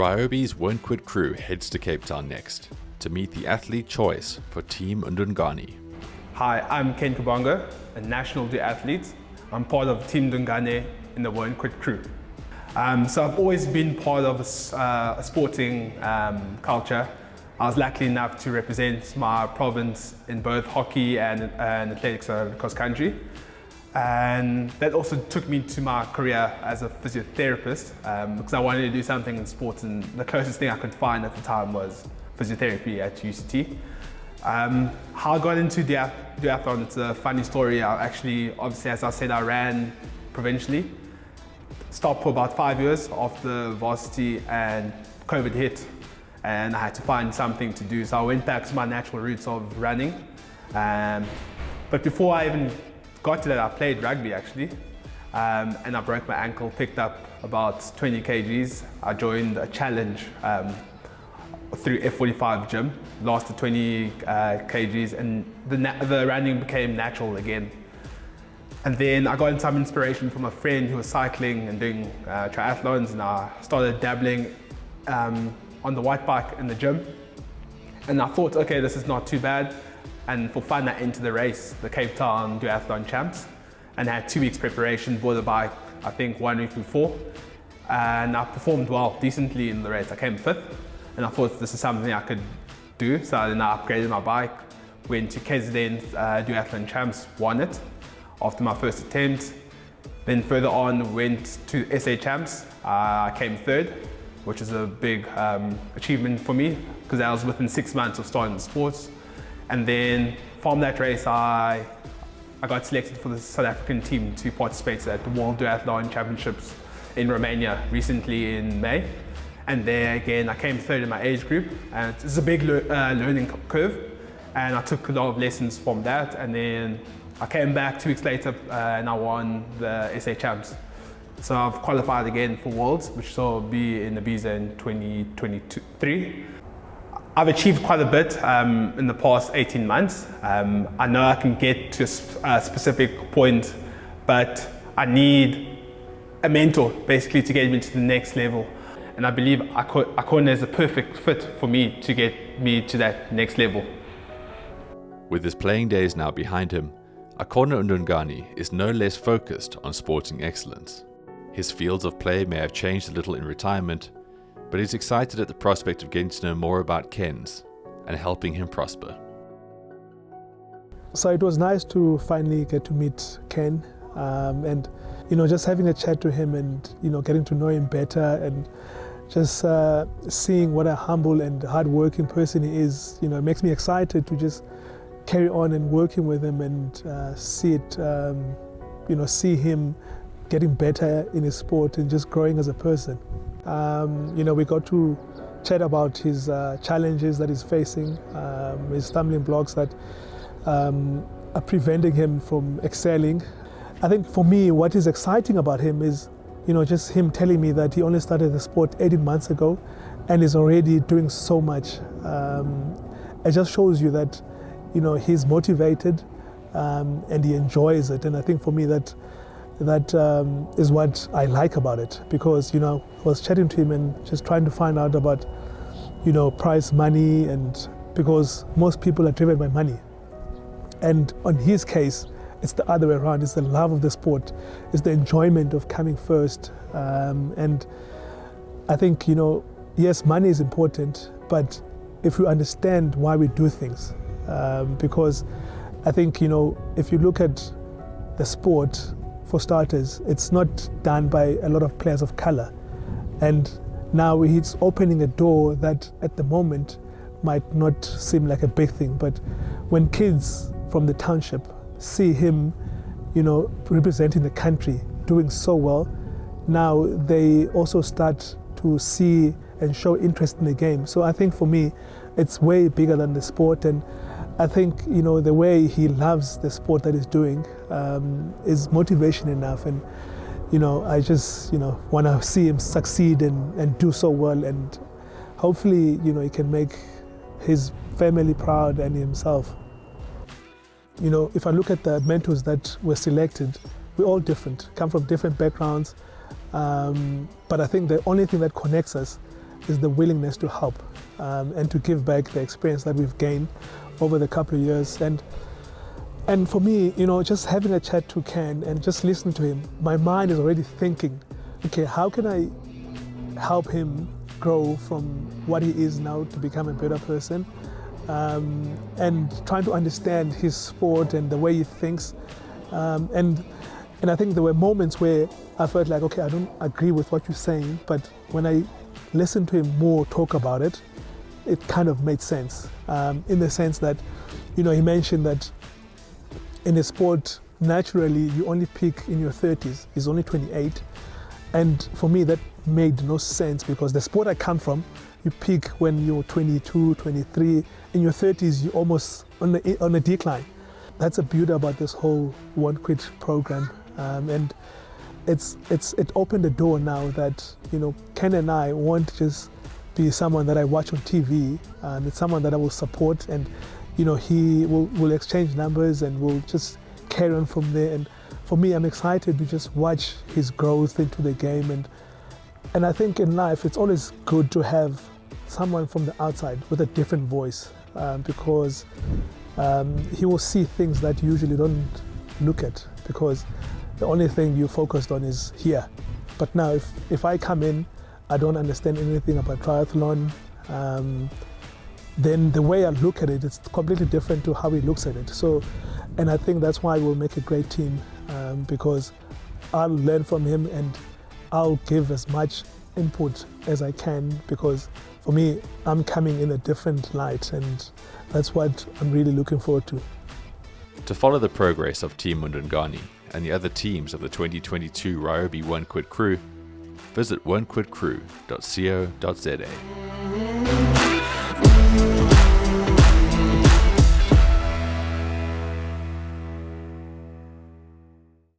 Ryobi's Won't Quit crew heads to Cape Town next to meet the athlete choice for Team Ndungane. Hi, I'm Ken Kabongo, a national duathlete. I'm part of Team Ndungane in the Won't Quit crew. So I've always been part of a sporting culture. I was lucky enough to represent my province in both hockey and athletics across country. And that also took me to my career as a physiotherapist because I wanted to do something in sports, and the closest thing I could find at the time was physiotherapy at UCT. How I got into duathlon, it's a funny story. Obviously, as I said, I ran provincially. Stopped for about 5 years after varsity, and COVID hit, and I had to find something to do. So I went back to my natural roots of running. But before I even got to that, I played rugby actually, and I broke my ankle, picked up about 20 kgs. I joined a challenge through F45 gym, lasted 20 kgs, and the running became natural again. And then I got some inspiration from a friend who was cycling and doing triathlons, and I started dabbling on the white bike in the gym. And I thought, okay, this is not too bad. And for fun, I entered the race, the Cape Town Duathlon Champs, and had 2 weeks preparation, bought the bike, I think 1 week before. And I performed well, decently in the race. I came 5th, and I thought this is something I could do. So then I upgraded my bike, went to KZN Duathlon Champs, won it after my first attempt. Then further on, went to SA Champs. I came 3rd, which is a big achievement for me because I was within 6 months of starting the sports. And then from that race, I got selected for the South African team to participate at the World Duathlon Championships in Romania recently in May. And there again, I came 3rd in my age group, and it's a big learning curve. And I took a lot of lessons from that. And then I came back 2 weeks later and I won the SA Champs. So I've qualified again for Worlds, which will be in Ibiza in 2023. I've achieved quite a bit in the past 18 months. I know I can get to a specific point, but I need a mentor basically to get me to the next level. And I believe Akona is a perfect fit for me to get me to that next level. With his playing days now behind him, Akona Ndungane is no less focused on sporting excellence. His fields of play may have changed a little in retirement, but he's excited at the prospect of getting to know more about Ken's and helping him prosper. So it was nice to finally get to meet Ken, and just having a chat to him and getting to know him better, and just seeing what a humble and hard-working person he is. It makes me excited to just carry on and working with him and see him getting better in his sport and just growing as a person. We got to chat about his challenges that he's facing, his stumbling blocks that are preventing him from excelling. I think for me, what is exciting about him is, just him telling me that he only started the sport 18 months ago and is already doing so much. It just shows you that, he's motivated and he enjoys it. And I think for me that is what I like about it, because I was chatting to him and just trying to find out about prize money, and because most people are driven by money, and on his case it's the other way around. It's the love of the sport, it's the enjoyment of coming first, and I think yes, money is important, but if you understand why we do things, because I think if you look at the sport, for starters, it's not done by a lot of players of color. And now he's opening a door that at the moment might not seem like a big thing. But when kids from the township see him, representing the country, doing so well, now they also start to see and show interest in the game. So I think for me, it's way bigger than the sport. And I think, the way he loves the sport that he's doing is motivation enough. And, I just, want to see him succeed and do so well. And hopefully, he can make his family proud and himself. If I look at the mentors that were selected, we're all different, come from different backgrounds. But I think the only thing that connects us is the willingness to help and to give back the experience that we've gained over the couple of years. And for me, you know, just having a chat to Ken and just listening to him, my mind is already thinking, okay, how can I help him grow from what he is now to become a better person? And trying to understand his sport and the way he thinks. And I think there were moments where I felt like, okay, I don't agree with what you're saying, but when I listened to him more talk about it, it kind of made sense. In the sense that, you know, he mentioned that in a sport, naturally, you only peak in your 30s. He's only 28. And for me, that made no sense because the sport I come from, you peak when you're 22, 23. In your 30s, you're almost on a decline. That's the beauty about this whole One Quit program. And it opened the door now that, you know, Ken and I won't just be someone that I watch on TV. It's someone that I will support, and, you know, he will exchange numbers and we'll just carry on from there. And for me, I'm excited to just watch his growth into the game. And I think in life, it's always good to have someone from the outside with a different voice because he will see things that you usually don't look at because the only thing you focused on is here. But now if I come in, I don't understand anything about triathlon, then the way I look at it, it's completely different to how he looks at it. So, and I think that's why we'll make a great team because I'll learn from him and I'll give as much input as I can because for me, I'm coming in a different light and that's what I'm really looking forward to. To follow the progress of Team Ndungane and the other teams of the 2022 Ryobi One Quit crew, visit onequitcrew.co.za.